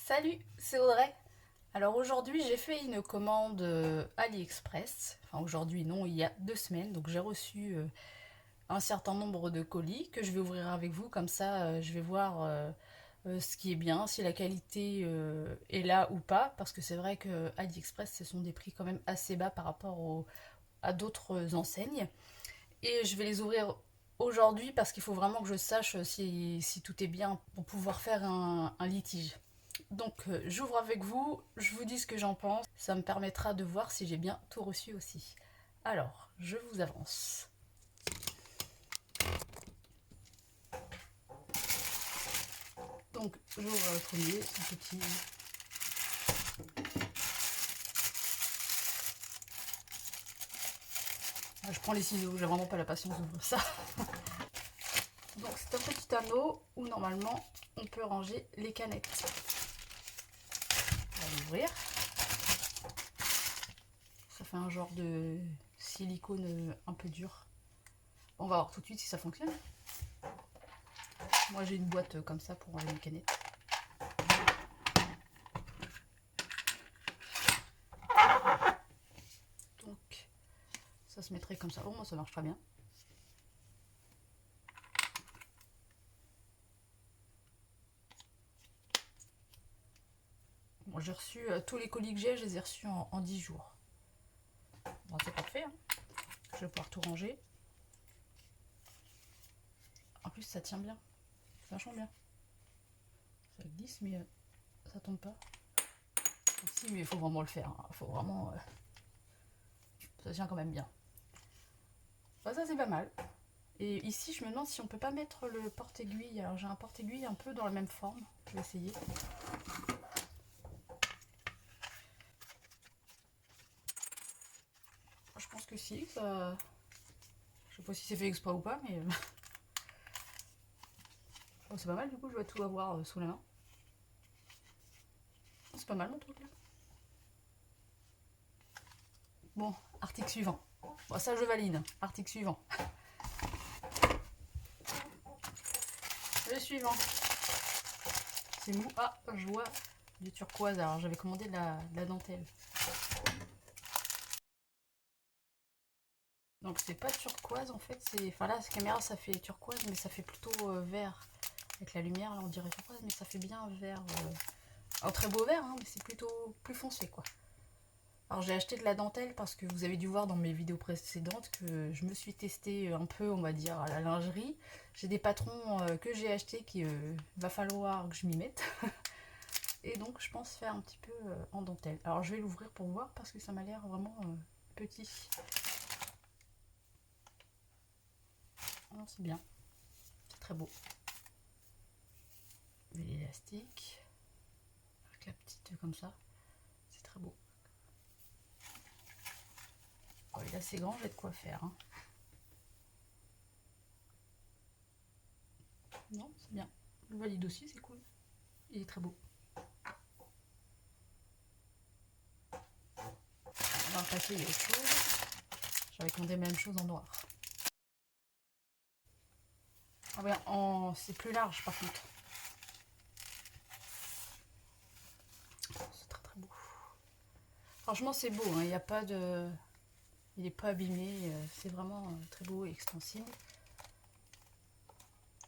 Salut, c'est Audrey. Alors aujourd'hui j'ai fait une commande AliExpress. Enfin aujourd'hui non, il y a 2 semaines. Donc j'ai reçu un certain nombre de colis que je vais ouvrir avec vous. Comme ça je vais voir ce qui est bien, si la qualité est là ou pas. Parce que c'est vrai que AliExpress ce sont des prix quand même assez bas par rapport à d'autres enseignes. Et je vais les ouvrir aujourd'hui parce qu'il faut vraiment que je sache si tout est bien pour pouvoir faire un litige. Donc j'ouvre avec vous, je vous dis ce que j'en pense, ça me permettra de voir si j'ai bien tout reçu aussi. Alors, je vous avance. Donc j'ouvre le premier, ce petit. Ah, je prends les ciseaux, j'ai vraiment pas la patience d'ouvrir ça. Donc c'est un petit anneau où normalement on peut ranger les canettes. On va l'ouvrir. Ça fait un genre de silicone un peu dur. On va voir tout de suite si ça fonctionne. Moi j'ai une boîte comme ça pour ranger les canettes. Donc ça se mettrait comme ça. Oh moi ça marche très bien. Bon, j'ai reçu tous les colis que j'ai, je les ai reçus en 10 jours. Bon, c'est parfait, hein. Je vais pouvoir tout ranger. En plus ça tient bien, c'est vachement bien. Ça glisse mais ça tombe pas. Si mais il faut vraiment le faire, hein. Faut vraiment... ça tient quand même bien. Bah, ça c'est pas mal. Et ici je me demande si on peut pas mettre le porte-aiguille. Alors j'ai un porte-aiguille un peu dans la même forme. Je vais essayer. Je pense que si, ça... Je sais pas si c'est fait exprès ou pas, mais... oh, c'est pas mal, du coup je vais tout avoir sous la main. C'est pas mal mon truc là. Bon, article suivant. Bon, ça je valide. Article suivant. Le suivant. C'est mou. Ah, je vois du turquoise. Alors j'avais commandé de la dentelle. Donc c'est pas turquoise en fait. Enfin là, cette caméra ça fait turquoise, mais ça fait plutôt vert. Avec la lumière, là on dirait turquoise, mais ça fait bien vert. Un très beau vert, hein, mais c'est plutôt plus foncé quoi. Alors j'ai acheté de la dentelle parce que vous avez dû voir dans mes vidéos précédentes que je me suis testée un peu, on va dire, à la lingerie. J'ai des patrons que j'ai achetés qui va falloir que je m'y mette. Et donc je pense faire un petit peu en dentelle. Alors je vais l'ouvrir pour voir parce que ça m'a l'air vraiment petit. Oh, c'est bien, c'est très beau. L'élastique, avec la petite comme ça, c'est très beau. Oh, il est assez grand, j'ai de quoi faire. Hein. Non, c'est bien. Le valide aussi, c'est cool. Il est très beau. Dans le paquet, il y a autre chose. J'avais commandé la même chose en noir. Ah ouais, c'est plus large par contre. C'est très très beau. Franchement, c'est beau. Hein. Il n'y a pas de... Il n'est pas abîmé. C'est vraiment très beau et extensible.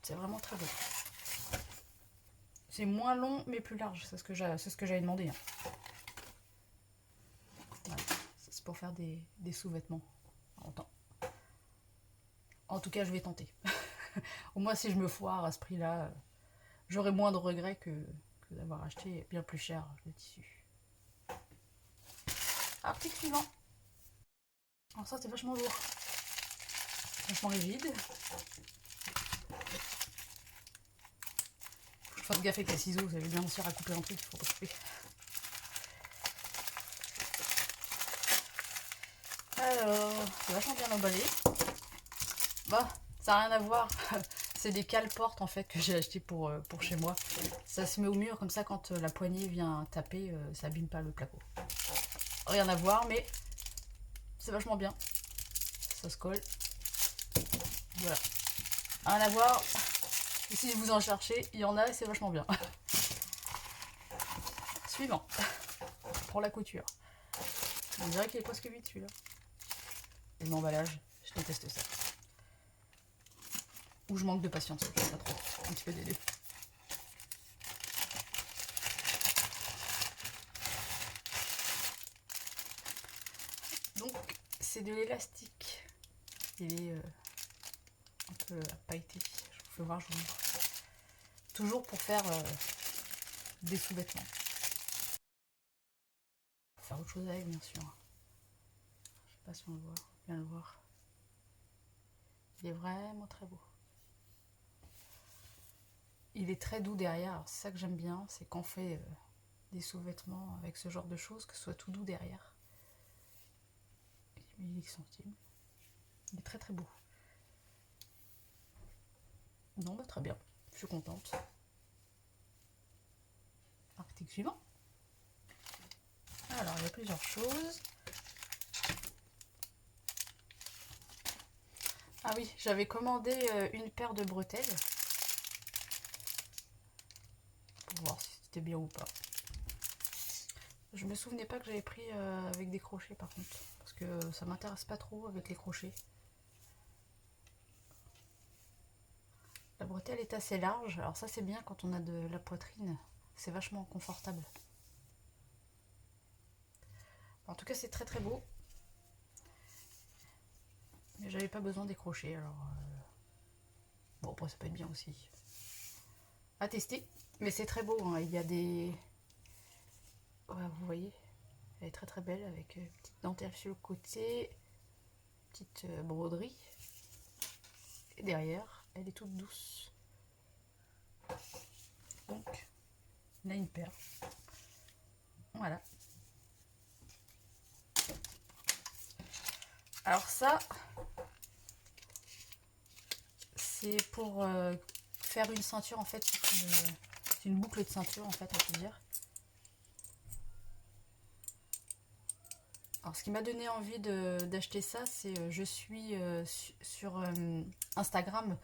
C'est vraiment très beau. C'est moins long mais plus large. C'est ce que j'avais demandé. Hein. Voilà. C'est pour faire des sous-vêtements. En tout cas, je vais tenter. Au moins, si je me foire à ce prix-là, j'aurai moins de regrets que d'avoir acheté bien plus cher le tissu. Article suivant. Alors ça, c'est vachement lourd. Vachement rigide. Faut que je fasse gaffe avec les ciseaux. Vous avez bien réussir à couper un truc, il faut pas couper. Alors, c'est vachement bien emballé. Bah, ça n'a rien à voir. C'est des cale-portes en fait que j'ai acheté pour chez moi. Ça se met au mur comme ça quand la poignée vient taper, ça abîme pas le placo. Rien à voir, mais c'est vachement bien. Ça se colle. Voilà. Rien à voir. Et si vous en cherchez, il y en a et c'est vachement bien. Suivant. Pour la couture. On dirait qu'il est presque vite celui-là. Et l'emballage, je déteste ça. Ou je manque de patience, je sais pas trop. Un petit peu des deux. Donc, c'est de l'élastique. Il est un peu pailleté. Je vous fais voir, je vous montre. Toujours pour faire des sous-vêtements. Faire autre chose avec, bien sûr. Je sais pas si on le voit, bien le voir. Il est vraiment très beau. Il est très doux derrière. C'est ça que j'aime bien, c'est qu'on fait des sous-vêtements avec ce genre de choses, que ce soit tout doux derrière. 10 centimes. Il est très très beau. Non, bah, très bien. Je suis contente. Article suivant. Alors, il y a plusieurs choses. Ah oui, j'avais commandé une paire de bretelles. Pour voir si c'était bien ou pas. Je me souvenais pas que j'avais pris avec des crochets par contre. Parce que ça m'intéresse pas trop avec les crochets. La bretelle est assez large. Alors ça c'est bien quand on a de la poitrine. C'est vachement confortable. En tout cas c'est très très beau. Mais j'avais pas besoin des crochets alors... Bon après ça peut être bien aussi. À tester. Mais c'est très beau, hein. Il y a des... Ouais, vous voyez, elle est très très belle avec petite dentelle sur le côté, petite broderie. Et derrière, elle est toute douce. Donc, on a une paire. Voilà. Alors ça, c'est pour faire une ceinture en fait. C'est une boucle de ceinture en fait, on peut dire. Alors ce qui m'a donné envie d'acheter ça, c'est je suis sur Instagram.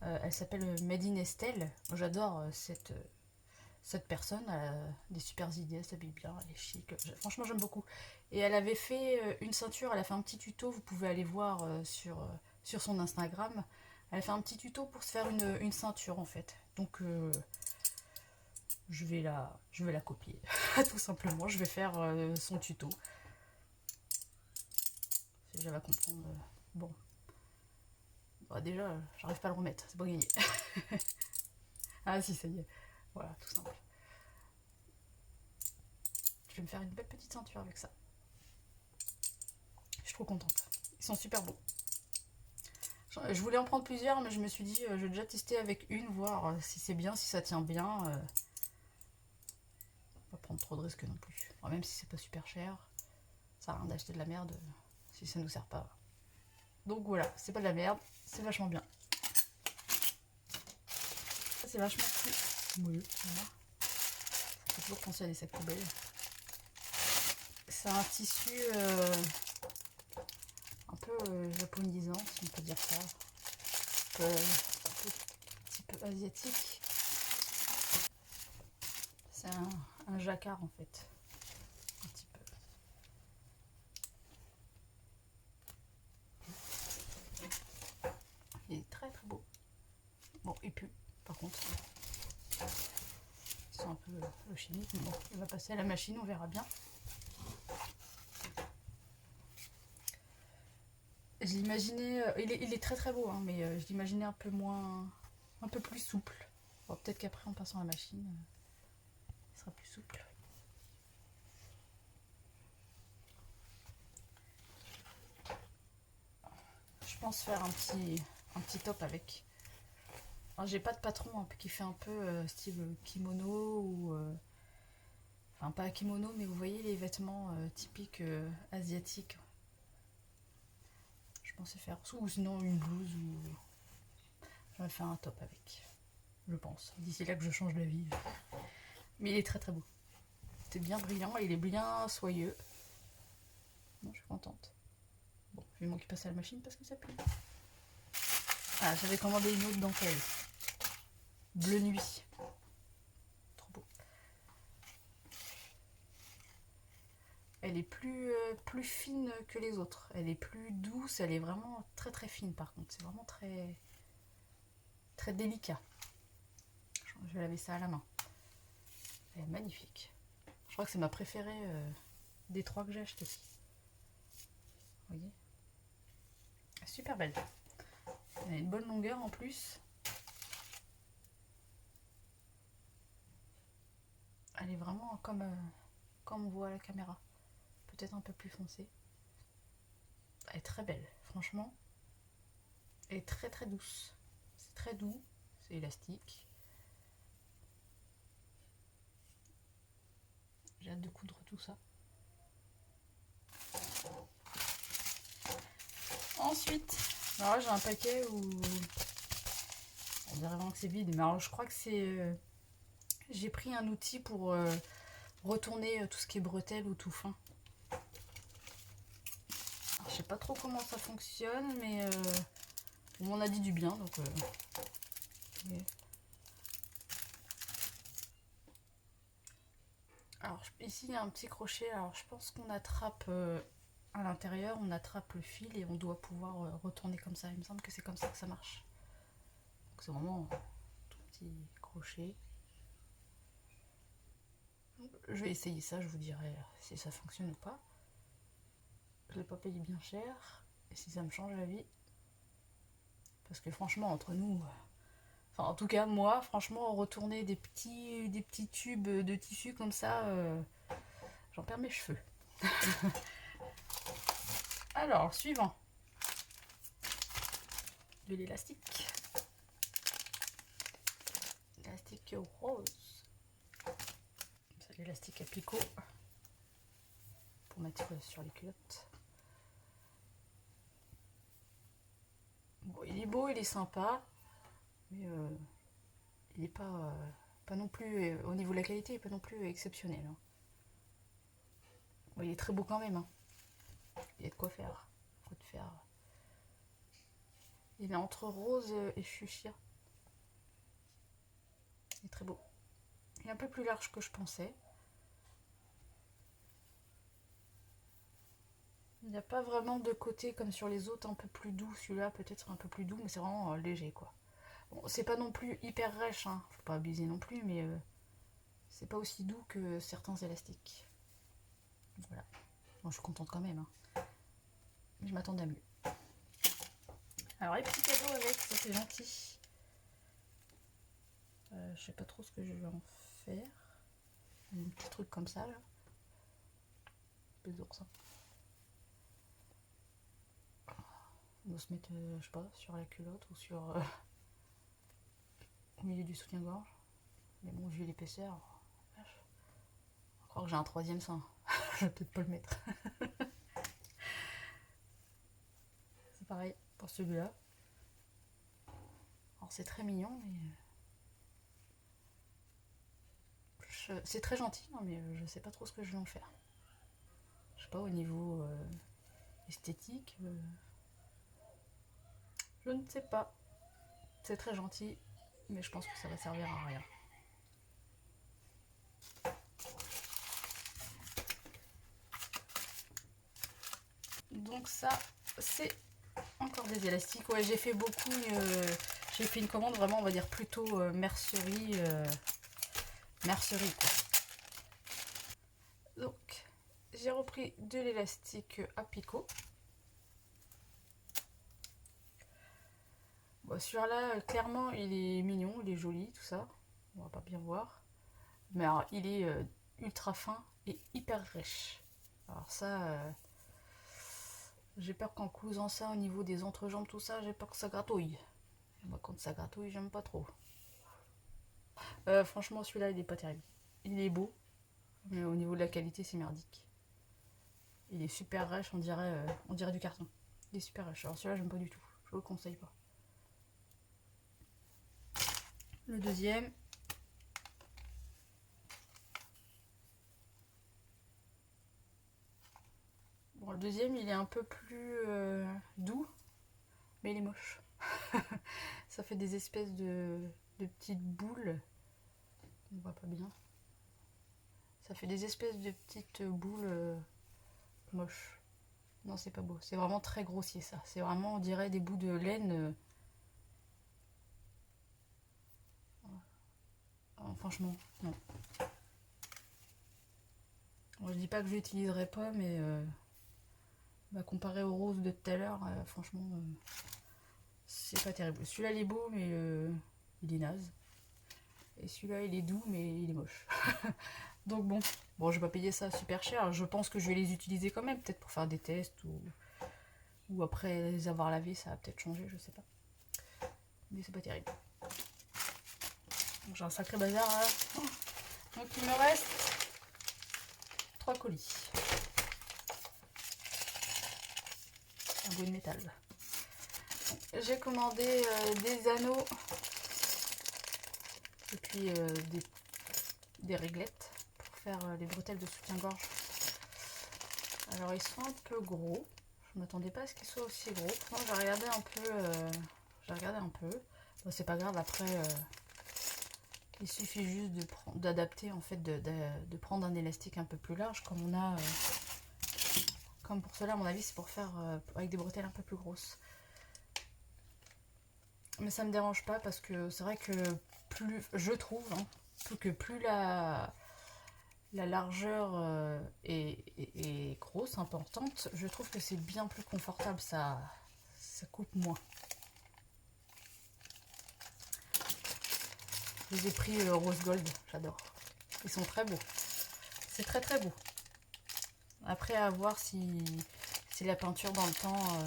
Elle s'appelle Made in Estelle. J'adore cette personne, elle a des super idées, elle s'habille bien, elle est chic. Franchement, j'aime beaucoup. Et elle avait fait une ceinture, elle a fait un petit tuto, vous pouvez aller voir sur son Instagram. Elle a fait un petit tuto pour se faire une ceinture en fait. Donc je vais la copier, tout simplement. Je vais faire son tuto. Si j'avais à comprendre. Bon. Bah, déjà, j'arrive pas à le remettre, c'est pas gagné. Ah si, ça y est. Voilà, tout simple. Je vais me faire une belle petite ceinture avec ça. Je suis trop contente. Ils sont super beaux. Je voulais en prendre plusieurs, mais je me suis dit, je vais déjà tester avec une, voir si c'est bien, si ça tient bien. Pas prendre trop de risques non plus. Bon, même si c'est pas super cher, ça sert à rien d'acheter de la merde si ça nous sert pas. Donc voilà, c'est pas de la merde, c'est vachement bien. Ça c'est vachement plus moelleux, voilà. Ça fait toujours penser à des sacs poubelles. C'est un tissu un peu japonisant, si on peut dire ça. Un petit peu asiatique. C'est un jacquard en fait. Un petit peu. Il est très très beau. Bon, et puis, par contre, c'est un peu le chimique, mais bon, il va passer à la machine, on verra bien. Je l'imaginais, il est très très beau, hein, mais je l'imaginais un peu moins, un peu plus souple. Bon, peut-être qu'après en passant à la machine, il sera plus souple. Je pense faire un petit top avec. Alors j'ai pas de patron hein, qui fait un peu style kimono ou... enfin pas kimono, mais vous voyez les vêtements typiques asiatiques. Je pensais faire, ou sinon une blouse ou... Je vais faire un top avec, je pense. D'ici là que je change d'avis. Mais il est très très beau. C'est bien brillant, il est bien soyeux. Bon, je suis contente. Bon, vivement qu'il passe à la machine parce que ça pue. Ah, j'avais commandé une autre dentelle. Bleu nuit. Trop beau. Elle est plus fine que les autres. Elle est plus douce, elle est vraiment très très fine par contre. C'est vraiment très, très délicat. Je vais laver ça à la main. Elle est magnifique. Je crois que c'est ma préférée des 3 que j'ai acheté. Vous voyez? Super belle. Elle a une bonne longueur en plus. Elle est vraiment comme on voit à la caméra. Peut-être un peu plus foncée. Elle est très belle, franchement. Elle est très très douce. C'est très doux, c'est élastique. J'ai hâte de coudre tout ça. Ensuite, alors là j'ai un paquet où on dirait vraiment que c'est vide, mais alors je crois que c'est... j'ai pris un outil pour retourner tout ce qui est bretelles ou tout fin. Alors, je sais pas trop comment ça fonctionne, mais on m'en a dit du bien, donc... Okay. Alors ici il y a un petit crochet, alors je pense qu'on attrape à l'intérieur, on attrape le fil et on doit pouvoir retourner comme ça. Il me semble que c'est comme ça que ça marche. Donc c'est vraiment un tout petit crochet. Je vais essayer ça, je vous dirai si ça fonctionne ou pas. Je l'ai pas payé bien cher, et si ça me change la vie. Parce que franchement, entre nous, enfin en tout cas moi, franchement, retourner des petits tubes de tissu comme ça, j'en perds mes cheveux. Alors, suivant. De l'élastique. Élastique rose. C'est l'élastique à picot. Pour mettre sur les culottes. Bon, il est beau, il est sympa. Mais il n'est pas non plus, au niveau de la qualité, il n'est pas non plus exceptionnel. Hein. Bon, il est très beau quand même. Hein. Il y a de quoi faire. Quoi de faire. Il est entre rose et fuchsia. Il est très beau. Il est un peu plus large que je pensais. Il n'y a pas vraiment de côté comme sur les autres un peu plus doux. Celui-là peut-être un peu plus doux, mais c'est vraiment léger quoi. Bon, c'est pas non plus hyper rêche, hein. Faut pas abuser non plus, mais c'est pas aussi doux que certains élastiques. Voilà. Bon, je suis contente quand même. Hein. Mais je m'attendais à mieux. Alors les petits cadeaux avec, ça c'est gentil. Je sais pas trop ce que je vais en faire. Un petit truc comme ça là. Espèce d'oursin. On va se mettre, je sais pas, sur la culotte ou sur au milieu du soutien-gorge. Mais bon, vu l'épaisseur, je crois que j'ai un 3e sein. Je vais peut-être pas le mettre. C'est pareil pour celui-là. Alors c'est très mignon, mais c'est très gentil, non, mais je sais pas trop ce que je vais en faire. Je sais pas, au niveau esthétique, je ne sais pas. C'est très gentil, mais je pense que ça va servir à rien. Donc ça, c'est encore des élastiques. Ouais, j'ai fait beaucoup. J'ai fait une commande vraiment, on va dire plutôt mercerie. Mercerie quoi. Donc, j'ai repris de l'élastique à picot. Bon, celui-là, clairement, il est mignon, il est joli, tout ça. On va pas bien voir. Mais alors, il est ultra fin et hyper rêche. Alors ça, j'ai peur qu'en cousant ça au niveau des entrejambes, tout ça, j'ai peur que ça gratouille. Et moi, quand ça gratouille, j'aime pas trop. Franchement, celui-là, il est pas terrible. Il est beau, mais au niveau de la qualité, c'est merdique. Il est super rêche, on dirait du carton. Il est super rêche. Alors celui-là, j'aime pas du tout. Je vous le conseille pas. Le deuxième. Bon, le deuxième, il est un peu plus doux, mais il est moche. Ça fait des espèces de petites boules. On voit pas bien. Ça fait des espèces de petites boules Moche. Non, c'est pas beau. C'est vraiment très grossier ça. C'est vraiment, on dirait, des bouts de laine. Franchement, non. Bon, je dis pas que je l'utiliserai pas, mais bah, comparé au rose de tout à l'heure, franchement, c'est pas terrible. Celui-là, il est beau, mais il est naze. Et celui-là, il est doux, mais il est moche. Donc bon, je vais pas payer ça super cher. Je pense que je vais les utiliser quand même, peut-être pour faire des tests ou après les avoir lavés, ça va peut-être changer, je sais pas. Mais c'est pas terrible. J'ai un sacré bazar là. Donc il me reste 3 colis. Un bout de métal. J'ai commandé des anneaux et puis des réglettes pour faire les bretelles de soutien-gorge. Alors ils sont un peu gros. Je m'attendais pas à ce qu'ils soient aussi gros. Moi j'ai regardé un peu. Bon, c'est pas grave, après il suffit juste d'adapter en fait, de prendre un élastique un peu plus large comme on a. Comme pour cela, à mon avis, c'est pour faire avec des bretelles un peu plus grosses. Mais ça me dérange pas parce que c'est vrai que plus, je trouve, hein, plus la largeur est grosse, importante, je trouve que c'est bien plus confortable, ça coupe moins. Je les ai pris rose gold, j'adore. Ils sont très beaux. C'est très très beau. Après, à voir si la peinture dans le temps,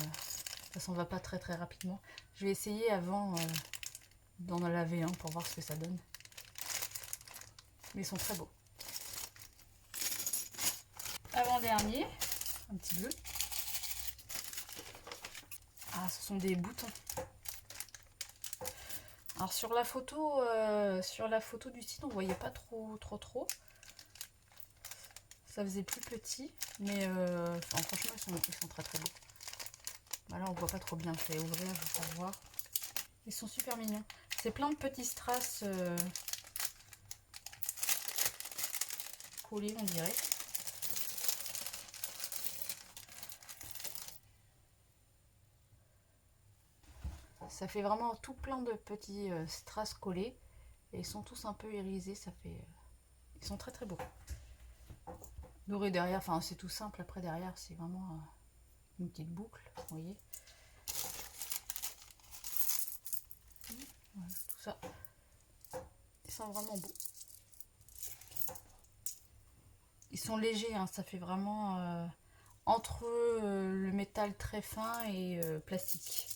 ça s'en va pas très très rapidement. Je vais essayer avant d'en laver un pour voir ce que ça donne. Mais ils sont très beaux. Avant-dernier, un petit bleu. Ah, ce sont des boutons. Alors sur la photo du site, on voyait pas trop. Ça faisait plus petit, mais franchement ils sont très très beaux. Bah là on voit pas trop bien, je vais ouvrir, je vais faire voir. Ils sont super mignons. C'est plein de petits strass collés, on dirait. Ça fait vraiment tout plein de petits strass collés. Et ils sont tous un peu irisés, ça fait... Ils sont très très beaux. Doré derrière, enfin c'est tout simple, après derrière c'est vraiment une petite boucle, vous voyez. Voilà, tout ça. Ils sont vraiment beaux. Ils sont légers, hein, ça fait vraiment entre le métal très fin et plastique.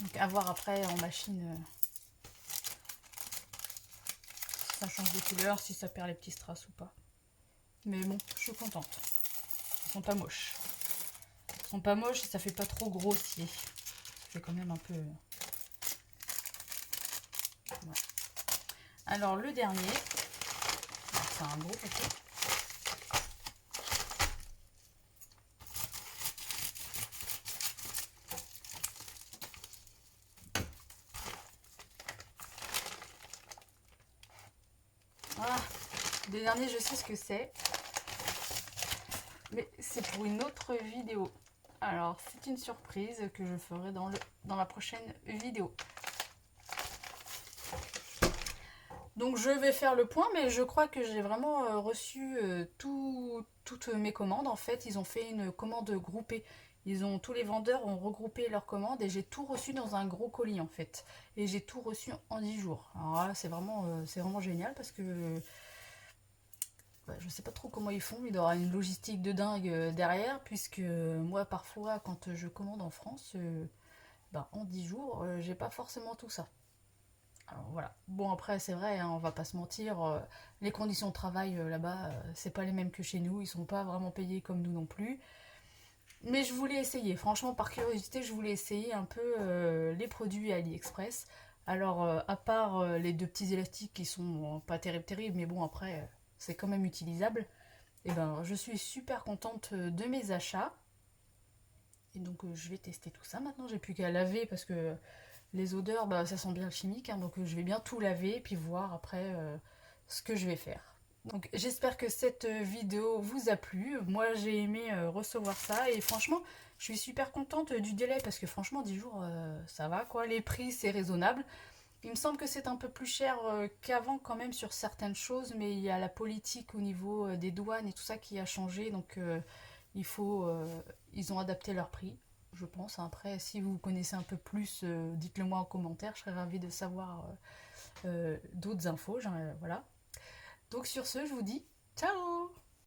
Donc à voir après en machine si ça change de couleur, si ça perd les petits strass ou pas. Mais bon, je suis contente. Ils sont pas moches. Ils sont pas moches et ça fait pas trop grossier. Ça fait quand même un peu... Ouais. Alors le dernier, c'est un gros paquet. Ah, le dernier, je sais ce que c'est. Mais c'est pour une autre vidéo. Alors, c'est une surprise que je ferai dans la prochaine vidéo. Donc, je vais faire le point, mais je crois que j'ai vraiment reçu toutes mes commandes. En fait, ils ont fait une commande groupée. Tous les vendeurs ont regroupé leurs commandes et j'ai tout reçu dans un gros colis en fait. Et j'ai tout reçu en 10 jours. Alors là, c'est vraiment génial parce que je sais pas trop comment ils font, il doit y avoir une logistique de dingue derrière, puisque moi parfois quand je commande en France, en 10 jours, j'ai pas forcément tout ça. Alors voilà. Bon après c'est vrai, hein, on va pas se mentir, les conditions de travail là-bas, c'est pas les mêmes que chez nous, ils sont pas vraiment payés comme nous non plus. Mais je voulais essayer, franchement par curiosité, je voulais essayer un peu les produits AliExpress. Alors à part les deux petits élastiques qui sont pas terribles, mais bon après c'est quand même utilisable. Et ben, je suis super contente de mes achats. Et donc, je vais tester tout ça. Maintenant, j'ai plus qu'à laver parce que les odeurs, ça sent bien le chimique. Hein, donc, je vais bien tout laver et puis voir après ce que je vais faire. Donc j'espère que cette vidéo vous a plu. Moi j'ai aimé recevoir ça et franchement je suis super contente du délai parce que franchement 10 jours ça va quoi. Les prix c'est raisonnable. Il me semble que c'est un peu plus cher qu'avant quand même sur certaines choses, mais il y a la politique au niveau des douanes et tout ça qui a changé, donc il faut, ils ont adapté leur prix, je pense. Après, si vous connaissez un peu plus, dites-le moi en commentaire, je serais ravie de savoir d'autres infos. Voilà. Donc sur ce, je vous dis ciao!